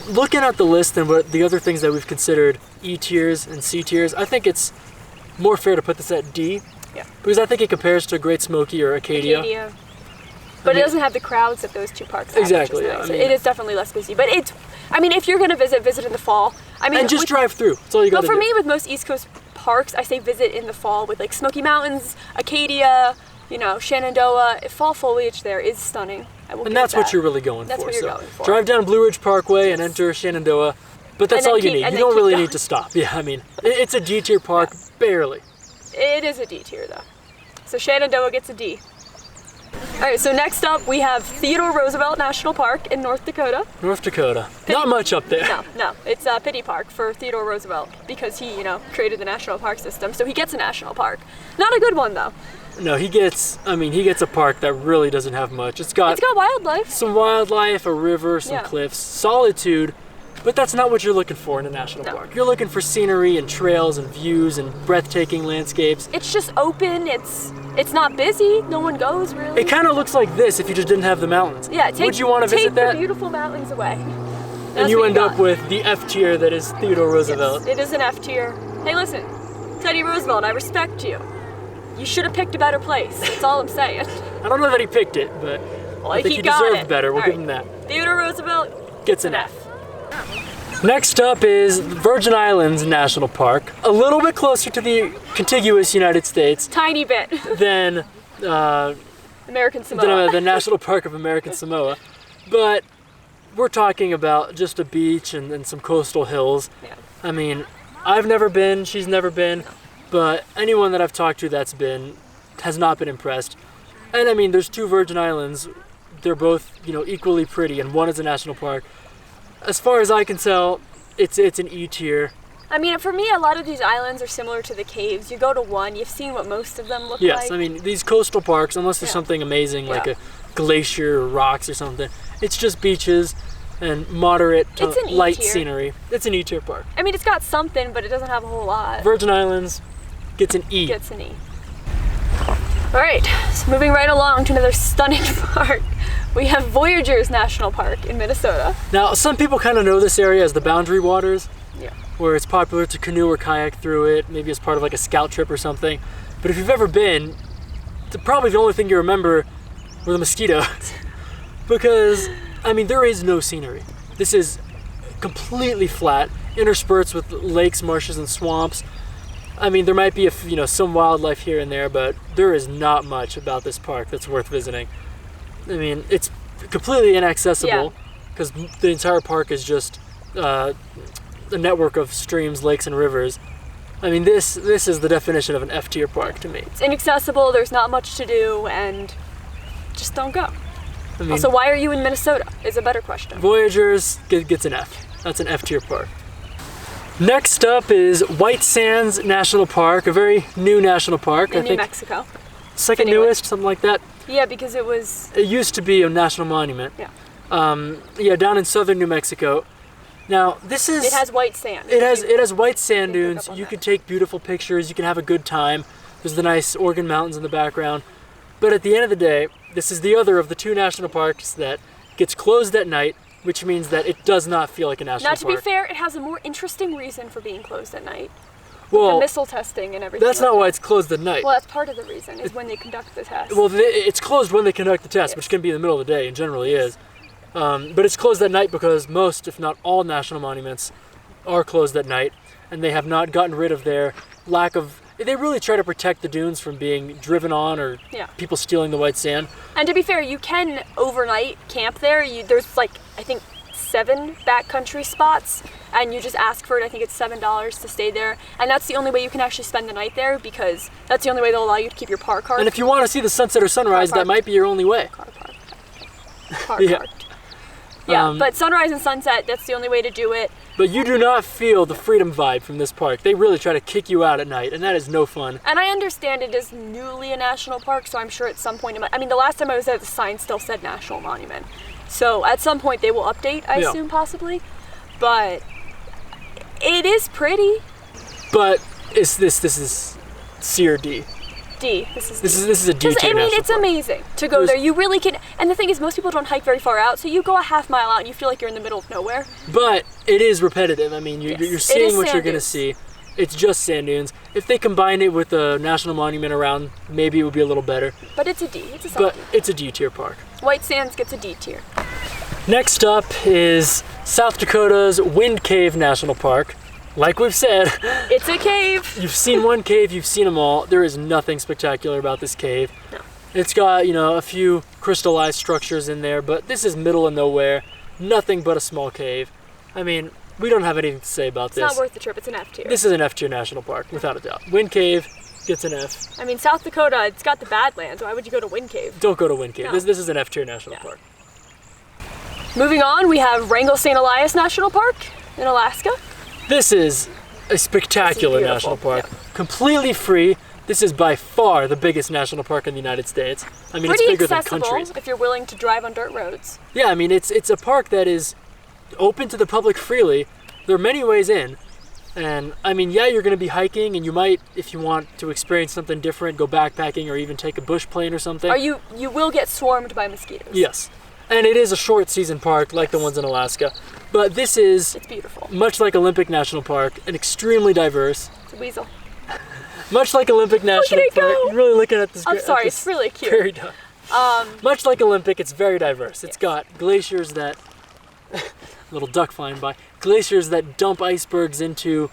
Speaker 1: looking at the list and what the other things that we've considered E tiers and C tiers, I think it's more fair to put this at D.
Speaker 2: Yeah.
Speaker 1: Because I think it compares to Great Smoky or Acadia.
Speaker 2: But it doesn't have the crowds that those two parks have.
Speaker 1: Exactly,
Speaker 2: Which is
Speaker 1: yeah,
Speaker 2: nice.
Speaker 1: I mean-
Speaker 2: it is definitely less busy. But if you're going to visit in the fall.
Speaker 1: And just drive through. That's all you got
Speaker 2: But
Speaker 1: to
Speaker 2: for
Speaker 1: do.
Speaker 2: me, with most East Coast parks, I say visit in the fall with like Smoky Mountains, Acadia, Shenandoah. Fall foliage there is stunning.
Speaker 1: And that's what you're really going
Speaker 2: That's
Speaker 1: for.
Speaker 2: what you're
Speaker 1: So
Speaker 2: going for.
Speaker 1: drive down Blue Ridge Parkway and enter Shenandoah. But that's
Speaker 2: And then
Speaker 1: all you
Speaker 2: keep-
Speaker 1: need.
Speaker 2: and
Speaker 1: You
Speaker 2: then
Speaker 1: don't
Speaker 2: keep
Speaker 1: really
Speaker 2: going.
Speaker 1: need to stop. Yeah, it's a D tier park, barely.
Speaker 2: It is a D tier though. So Shenandoah gets a D. All right, so next up we have Theodore Roosevelt National Park in North Dakota.
Speaker 1: North Dakota. Not much up there.
Speaker 2: No, it's a pity park for Theodore Roosevelt because he, created the national park system. So he gets a national park. Not a good one though.
Speaker 1: No, he gets a park that really doesn't have much. It's got
Speaker 2: It's got wildlife.
Speaker 1: some wildlife, a river, some
Speaker 2: Yeah.
Speaker 1: cliffs, solitude, But that's not what you're looking for in a national park. You're looking for scenery and trails and views and breathtaking landscapes.
Speaker 2: It's just open. It's not busy. No one goes really.
Speaker 1: It kind of looks like this if you just didn't have the mountains.
Speaker 2: Yeah,
Speaker 1: would you want to visit that?
Speaker 2: Take the beautiful mountains away.
Speaker 1: And you end up with the F tier that is Theodore Roosevelt.
Speaker 2: Yes, it is an F tier. Hey, listen, Teddy Roosevelt, I respect you. You should have picked a better place. That's all I'm saying.
Speaker 1: I don't know that he picked it, but I think he deserved better. We'll give him that.
Speaker 2: Theodore Roosevelt
Speaker 1: gets an F. Next up is Virgin Islands National Park, a little bit closer to the contiguous United States.
Speaker 2: Tiny bit.
Speaker 1: Than
Speaker 2: American Samoa.
Speaker 1: The National Park of American Samoa. But we're talking about just a beach and some coastal hills.
Speaker 2: Yeah.
Speaker 1: I mean, I've never been, she's never been, but anyone that I've talked to that's been has not been impressed. And I mean, there's two Virgin Islands. They're both, equally pretty, and one is a national park. As far as I can tell, it's an E tier.
Speaker 2: I mean, for me, a lot of these islands are similar to the caves. You go to one, you've seen what most of them look like.
Speaker 1: Yes, I mean, these coastal parks, unless there's something amazing like a glacier or rocks or something, it's just beaches and moderate to light scenery. It's an E tier park.
Speaker 2: I mean, it's got something, but it doesn't have a whole lot.
Speaker 1: Virgin Islands gets an E.
Speaker 2: Gets an E. All right, so moving right along to another stunning park. We have Voyageurs National Park in Minnesota.
Speaker 1: Now, some people kind of know this area as the Boundary Waters,
Speaker 2: yeah,
Speaker 1: where it's popular to canoe or kayak through it, maybe as part of like a scout trip or something. But if you've ever been, probably the only thing you remember were the mosquitoes. Because, I mean, there is no scenery. This is completely flat, interspersed with lakes, marshes, and swamps. I mean, there might be some wildlife here and there, but there is not much about this park that's worth visiting. I mean, it's completely inaccessible because the entire park is just a network of streams, lakes, and rivers. I mean, this is the definition of an F tier park to me.
Speaker 2: It's inaccessible, there's not much to do, and just don't go.
Speaker 1: I mean,
Speaker 2: also, why are you in Minnesota is a better question.
Speaker 1: Voyageurs gets an F. That's an F tier park. Next up is White Sands National Park, a very new national park.
Speaker 2: In New Mexico.
Speaker 1: Second newest, something like that.
Speaker 2: Yeah, because it
Speaker 1: used to be a national monument.
Speaker 2: Yeah.
Speaker 1: Down in southern New Mexico. Now, this is...
Speaker 2: It has white sand.
Speaker 1: It has white sand dunes. You can take beautiful pictures. You can have a good time. There's the nice Oregon Mountains in the background. But at the end of the day, this is the other of the two national parks that gets closed at night, which means that it does not feel like a national park.
Speaker 2: Now, to be fair, it has a more interesting reason for being closed at night.
Speaker 1: Well,
Speaker 2: the missile testing and everything.
Speaker 1: That's not why it's closed at night.
Speaker 2: Well, that's part of the reason, is when they conduct the test.
Speaker 1: Well, it's closed when they conduct the test, which can be in the middle of the day, and generally is. But it's closed at night because most, if not all, national monuments are closed at night, and they have not gotten rid of their lack of... They really try to protect the dunes from being driven on or people stealing the white sand.
Speaker 2: And to be fair, you can overnight camp there. There's I think 7 backcountry spots, and you just ask for it. I think it's $7 to stay there, and that's the only way you can actually spend the night there, because that's the only way they'll allow you to keep your car parked.
Speaker 1: And if you want to see the sunset or sunrise, that might be your only way.
Speaker 2: Car parked. Yeah, but sunrise and sunset, that's the only way to do it.
Speaker 1: But you do not feel the freedom vibe from this park. They really try to kick you out at night, and that is no fun.
Speaker 2: And I understand it is newly a national park, so I'm sure at some point, the last time I was there, the sign still said National Monument. So at some point they will update, I assume, possibly. But it is pretty.
Speaker 1: But this is C or D?
Speaker 2: D. This
Speaker 1: is a D tier.
Speaker 2: I mean, it's amazing to go there. You really can. And the thing is, most people don't hike very far out, so you go a half mile out and you feel like you're in the middle of nowhere.
Speaker 1: But it is repetitive. I mean, you're seeing what you're going to see. It's just sand dunes. If they combine it with a national monument around, maybe it would be a little better.
Speaker 2: But it's a D. It's a solid D.
Speaker 1: It's a D tier park.
Speaker 2: White Sands gets a D tier.
Speaker 1: Next up is South Dakota's Wind Cave National Park. Like we've said,
Speaker 2: it's a cave.
Speaker 1: You've seen one cave, you've seen them all. There is nothing spectacular about this cave.
Speaker 2: No.
Speaker 1: It's got, a few crystallized structures in there, but this is middle of nowhere. Nothing but a small cave. I mean, we don't have anything to say about this.
Speaker 2: It's not worth the trip. It's an F tier.
Speaker 1: This is an F tier national park, without a doubt. Wind Cave gets an F.
Speaker 2: I mean, South Dakota, it's got the Badlands. Why would you go to Wind Cave?
Speaker 1: Don't go to Wind Cave.
Speaker 2: No.
Speaker 1: This is an F tier national park.
Speaker 2: Moving on, we have Wrangell St. Elias National Park in Alaska.
Speaker 1: This is a spectacular national park. Yeah. Completely free. This is by far the biggest national park in the United States. I mean, it's bigger than countries.
Speaker 2: If you're willing to drive on dirt roads.
Speaker 1: Yeah, I mean, it's a park that is open to the public freely. There are many ways in. And I mean, yeah, you're going to be hiking, and you might, if you want to experience something different, go backpacking or even take a bush plane or something.
Speaker 2: Or you will get swarmed by mosquitoes.
Speaker 1: Yes. And it is a short season park like the ones in Alaska. But this is,
Speaker 2: it's beautiful.
Speaker 1: Much like Olympic National Park, and extremely diverse.
Speaker 2: It's a weasel.
Speaker 1: Much like Olympic National Park.
Speaker 2: Go.
Speaker 1: You're really looking at this.
Speaker 2: I'm sorry, it's really cute.
Speaker 1: Very much like Olympic, it's very diverse. It's got glaciers that, little duck flying by, glaciers that dump icebergs into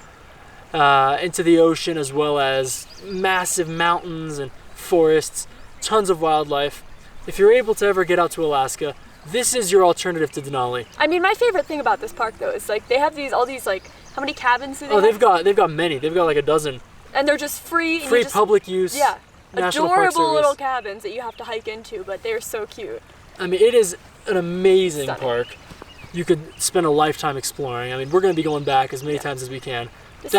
Speaker 1: the ocean, as well as massive mountains and forests, tons of wildlife. If you're able to ever get out to Alaska, this is your alternative to Denali.
Speaker 2: I mean, my favorite thing about this park, though, is like they have all these like, how many cabins do they have?
Speaker 1: They've got many. They've got like a dozen.
Speaker 2: And they're just free.
Speaker 1: Free public use.
Speaker 2: Yeah.
Speaker 1: National Park
Speaker 2: Adorable
Speaker 1: Service.
Speaker 2: little cabins that you have to hike into, but they're so cute.
Speaker 1: I mean, it is an amazing
Speaker 2: Stunning.
Speaker 1: park. You could spend a lifetime exploring. I mean, we're going to be going back as many times as we can.
Speaker 2: It's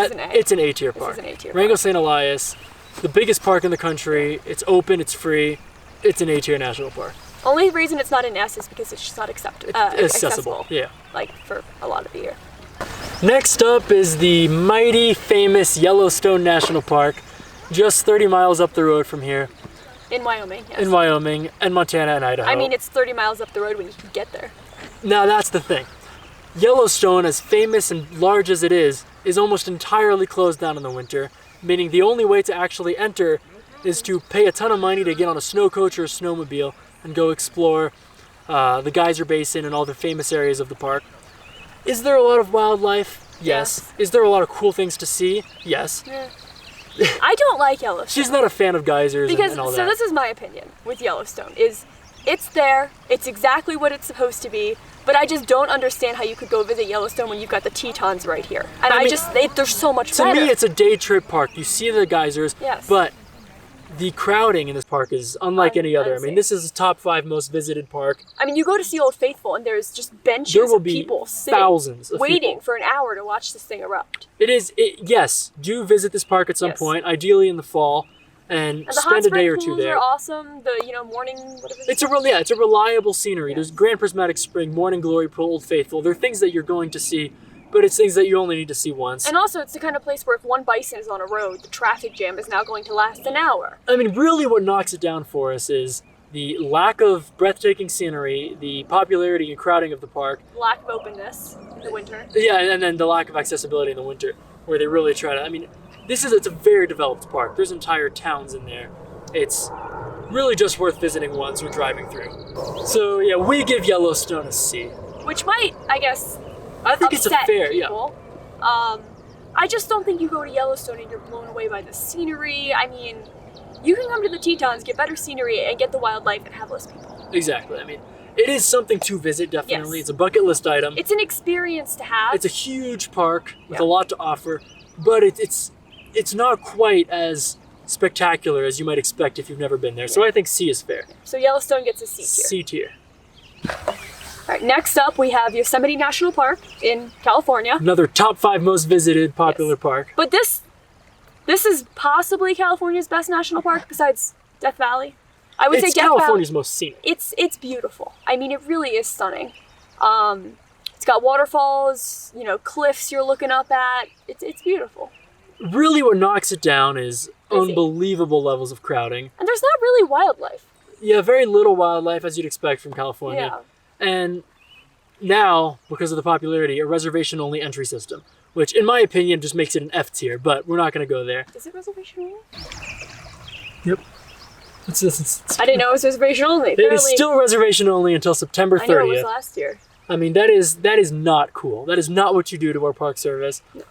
Speaker 2: an
Speaker 1: A-tier park. Wrangell St. Elias, the biggest park in the country. It's open, it's free. It's an A-tier national park.
Speaker 2: Only reason it's not an S is because it's just not accessible.
Speaker 1: Yeah.
Speaker 2: Like for a lot of the year.
Speaker 1: Next up is the mighty famous Yellowstone National Park, just 30 miles up the road from here.
Speaker 2: In Wyoming, yes.
Speaker 1: In Wyoming, and Montana and Idaho.
Speaker 2: I mean, it's 30 miles up the road when you can get there.
Speaker 1: Now that's the thing. Yellowstone, as famous and large as it is almost entirely closed down in the winter, meaning the only way to actually enter is to pay a ton of money to get on a snow coach or a snowmobile and go explore the Geyser Basin and all the famous areas of the park. Is there a lot of wildlife? Yes. Is there a lot of cool things to see? Yes.
Speaker 2: Yeah. I don't like Yellowstone.
Speaker 1: She's not a fan of geysers and all that.
Speaker 2: So this is my opinion with Yellowstone, is it's there, it's exactly what it's supposed to be, but I just don't understand how you could go visit Yellowstone when you've got the Tetons right here. And I mean, they're so much better.
Speaker 1: To me, it's a day trip park. You see the geysers,
Speaker 2: yes.
Speaker 1: But the crowding in this park is unlike any other. I mean, this is the top 5 most visited park.
Speaker 2: I mean, you go to see Old Faithful and there's just benches of people sitting,
Speaker 1: thousands of
Speaker 2: waiting
Speaker 1: people
Speaker 2: for an hour to watch this thing erupt.
Speaker 1: Yes, do visit this park at some point, ideally in the fall, and spend a day or two there.
Speaker 2: The hot spring pools are awesome. The morning whatever.
Speaker 1: It's a reliable scenery. Yes. There's Grand Prismatic Spring, Morning Glory Pool, Old Faithful. They're things that you're going to see, but it's things that you only need to see once.
Speaker 2: And also, it's the kind of place where if one bison is on a road, the traffic jam is now going to last an hour.
Speaker 1: I mean, really what knocks it down for us is the lack of breathtaking scenery, the popularity and crowding of the park.
Speaker 2: Lack of openness in the winter.
Speaker 1: Yeah, and then the lack of accessibility in the winter, where they really try to, I mean, it's a very developed park. There's entire towns in there. It's really just worth visiting once or driving through. So yeah, we give Yellowstone a C.
Speaker 2: Which might, I guess,
Speaker 1: I think it's a fair,
Speaker 2: people. Yeah. I just don't think you go to Yellowstone and you're blown away by the scenery. I mean, you can come to the Tetons, get better scenery, and get the wildlife and have less people.
Speaker 1: Exactly. I mean, it is something to visit, definitely.
Speaker 2: Yes.
Speaker 1: It's a bucket list item.
Speaker 2: It's an experience to have.
Speaker 1: It's a huge park with a lot to offer, but it's not quite as spectacular as you might expect if you've never been there. So I think C is fair.
Speaker 2: So Yellowstone gets a C tier.
Speaker 1: C tier.
Speaker 2: All right, next up we have Yosemite National Park in California.
Speaker 1: Another top 5 most visited popular park.
Speaker 2: But this is possibly California's best national park besides Death Valley. I would say Death
Speaker 1: California's
Speaker 2: Valley,
Speaker 1: most scenic.
Speaker 2: It's beautiful. I mean, it really is stunning. It's got waterfalls, cliffs you're looking up at. It's beautiful.
Speaker 1: Really what knocks it down is unbelievable levels of crowding.
Speaker 2: And there's not really wildlife.
Speaker 1: Yeah, very little wildlife as you'd expect from California.
Speaker 2: Yeah.
Speaker 1: And now, because of the popularity, a reservation-only entry system, which in my opinion just makes it an F tier, but we're not going to go there.
Speaker 2: Is it reservation only?
Speaker 1: Yep.
Speaker 2: I didn't know it was reservation only.
Speaker 1: It is still reservation only until September 30th.
Speaker 2: I know it was last year.
Speaker 1: I mean, that is not cool. That is not what you do to our park service.
Speaker 2: No.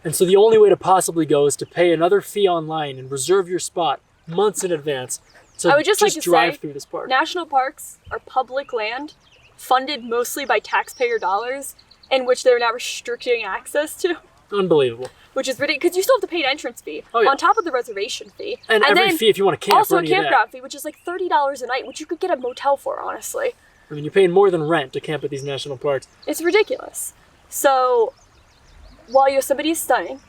Speaker 1: And so the only way to possibly go is to pay another fee online and reserve your spot months in advance to
Speaker 2: I would just like to
Speaker 1: drive through this park.
Speaker 2: National parks are public land funded mostly by taxpayer dollars in which they're now restricting access to.
Speaker 1: Unbelievable.
Speaker 2: Which is ridiculous, because you still have to pay an entrance fee on top of the reservation fee.
Speaker 1: And every fee if you want to camp.
Speaker 2: Also a campground fee, which is like $30 a night, which you could get a motel for, honestly.
Speaker 1: I mean, you're paying more than rent to camp at these national parks.
Speaker 2: It's ridiculous. So, while Yosemite is stunning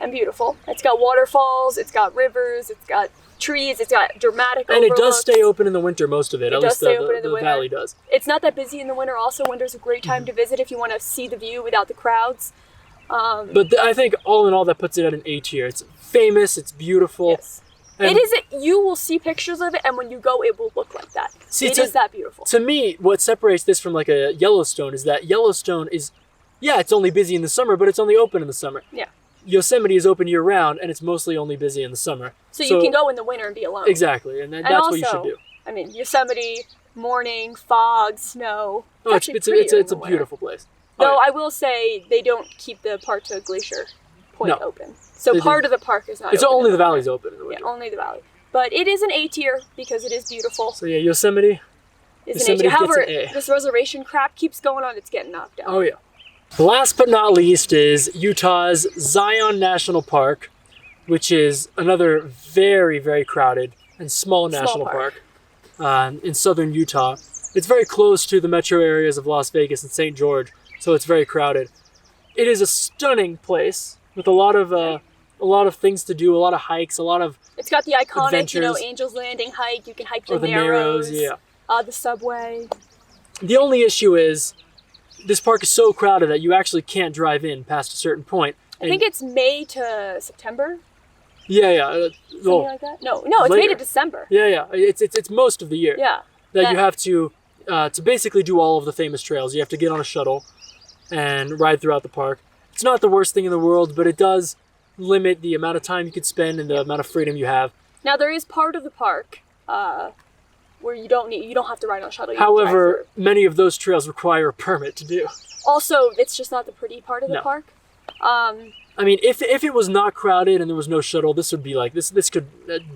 Speaker 2: and beautiful, it's got waterfalls, it's got rivers, it's got trees. It's got dramatic
Speaker 1: And
Speaker 2: overlooks.
Speaker 1: it does stay open in the winter, most of it. At
Speaker 2: does
Speaker 1: least
Speaker 2: stay open in the winter.
Speaker 1: valley does.
Speaker 2: It's not that busy in the winter. Also, winter's a great time to visit if you want to see the view without the crowds.
Speaker 1: But I think all in all, that puts it at an A tier. It's famous. It's beautiful.
Speaker 2: Yes.
Speaker 1: And
Speaker 2: It is. You will see pictures of it, and when you go, it will look like that. It is that beautiful.
Speaker 1: To me, what separates this from like a Yellowstone is that Yellowstone is, yeah, it's only busy in the summer, but it's only open in the summer.
Speaker 2: Yeah.
Speaker 1: Yosemite is open year round, and it's mostly only busy in the summer.
Speaker 2: So you can go in the winter and be alone.
Speaker 1: Exactly, and that's
Speaker 2: also,
Speaker 1: what you should do.
Speaker 2: I mean, Yosemite, morning, fog, snow.
Speaker 1: Oh, it's a beautiful place.
Speaker 2: Though
Speaker 1: Oh, yeah.
Speaker 2: I will say they don't keep the Parto Glacier Point
Speaker 1: No.
Speaker 2: open. So part of the park is not
Speaker 1: It's
Speaker 2: open.
Speaker 1: only the valley's open in the winter.
Speaker 2: Yeah, only the valley. But it is an A tier because it is beautiful.
Speaker 1: So yeah, Yosemite.
Speaker 2: It's an A
Speaker 1: Yosemite
Speaker 2: tier.
Speaker 1: gets
Speaker 2: However,
Speaker 1: an A.
Speaker 2: this reservation crap keeps going on. It's getting knocked out.
Speaker 1: Oh yeah. Last but not least is Utah's Zion National Park, which is another very, very crowded and small national park in southern Utah. It's very close to the metro areas of Las Vegas and St. George, so it's very crowded. It is a stunning place with a lot of things to do, a lot of hikes, a lot of
Speaker 2: It's got the iconic,
Speaker 1: adventures.
Speaker 2: Angels Landing hike. You can hike the
Speaker 1: Or the
Speaker 2: Narrows.
Speaker 1: Narrows,
Speaker 2: The subway.
Speaker 1: The only issue is this park is so crowded that you actually can't drive in past a certain point.
Speaker 2: I think it's May to September.
Speaker 1: Yeah.
Speaker 2: Something like that. No, it's May to December.
Speaker 1: Yeah. It's most of the year.
Speaker 2: Yeah.
Speaker 1: That you have to basically do all of the famous trails. You have to get on a shuttle and ride throughout the park. It's not the worst thing in the world, but it does limit the amount of time you could spend and the amount of freedom you have.
Speaker 2: Now there is part of the park where you don't have to ride on a shuttle.
Speaker 1: However, many of those trails require a permit to do.
Speaker 2: Also, it's just not the pretty part of the park.
Speaker 1: I mean, if it was not crowded and there was no shuttle, this would be like this could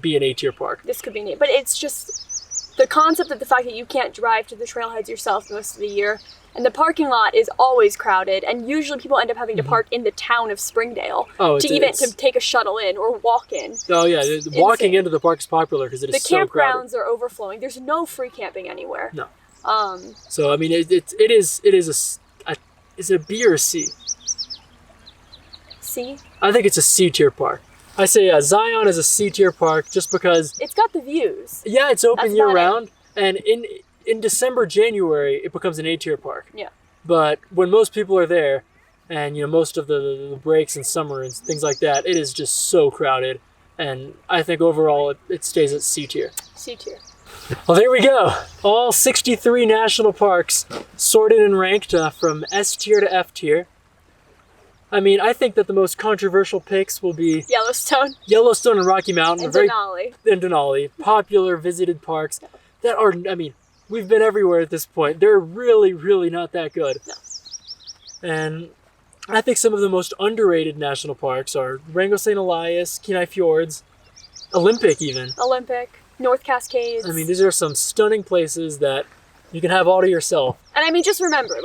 Speaker 1: be an A tier park.
Speaker 2: This could be neat, but it's just the concept of the fact that you can't drive to the trailheads yourself most of the year, and the parking lot is always crowded, and usually people end up having to park in the town of Springdale to take a shuttle in or walk in.
Speaker 1: Oh yeah, walking into the park is popular because it is so crowded.
Speaker 2: The campgrounds are overflowing. There's no free camping anywhere.
Speaker 1: No. So I mean, is it a B or a C?
Speaker 2: C?
Speaker 1: I think it's a C tier park. I say Zion is a C tier park just because
Speaker 2: it's got the views.
Speaker 1: Yeah, it's open year round, and in December, January, it becomes an A tier park.
Speaker 2: Yeah.
Speaker 1: But when most people are there, and most of the breaks in summer and things like that, it is just so crowded, and I think overall it stays at C tier.
Speaker 2: C tier.
Speaker 1: Well, there we go. All 63 national parks sorted and ranked from S tier to F tier. I mean, I think that the most controversial picks will be Yellowstone and Rocky Mountain.
Speaker 2: And Denali.
Speaker 1: And Denali. Popular, visited parks that are, I mean, we've been everywhere at this point. They're really, really not that good.
Speaker 2: No.
Speaker 1: And I think some of the most underrated national parks are Rango St. Elias, Kenai Fjords, Olympic even.
Speaker 2: North Cascades.
Speaker 1: I mean, these are some stunning places that you can have all to yourself.
Speaker 2: And I mean, just remember,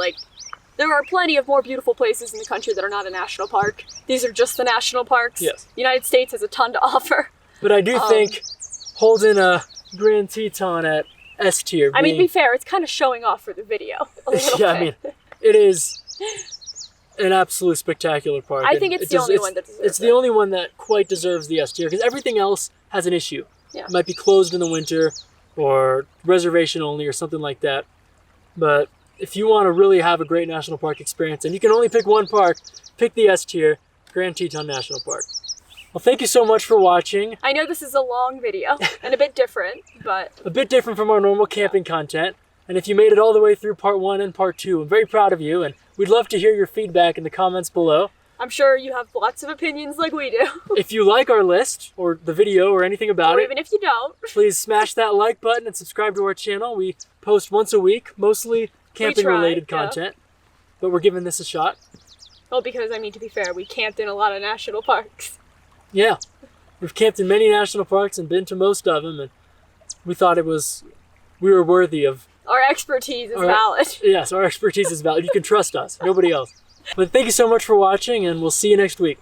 Speaker 2: there are plenty of more beautiful places in the country that are not a national park. These are just the national parks.
Speaker 1: Yes.
Speaker 2: The United States has a ton to offer.
Speaker 1: But I do think holding a Grand Teton at S tier.
Speaker 2: I mean, to be fair, it's kind of showing off for the video.
Speaker 1: I mean, it is an absolute spectacular park.
Speaker 2: I think it's the only one that deserves it.
Speaker 1: It's the only one that quite deserves the S tier because everything else has an issue.
Speaker 2: Yeah.
Speaker 1: It might be closed in the winter or reservation only or something like that. But if you want to really have a great national park experience and you can only pick one park, pick the S tier, Grand Teton National Park. Well, thank you so much for watching.
Speaker 2: I know this is a long video and a bit different, but...
Speaker 1: a bit different from our normal camping content. And if you made it all the way through part 1 and part 2, I'm very proud of you, and we'd love to hear your feedback in the comments below.
Speaker 2: I'm sure you have lots of opinions like we do.
Speaker 1: If you like our list, or the video, or anything about
Speaker 2: or
Speaker 1: it,
Speaker 2: even if you don't,
Speaker 1: please smash that like button and subscribe to our channel. We post once a week, mostly camping-related content, but we're giving this a shot.
Speaker 2: Well, because, I mean, to be fair, we camped in a lot of national parks.
Speaker 1: Yeah, we've camped in many national parks and been to most of them, and we thought we were worthy of...
Speaker 2: Our expertise is valid.
Speaker 1: Yes, our expertise is valid. You can trust us, nobody else. But thank you so much for watching, and we'll see you next week.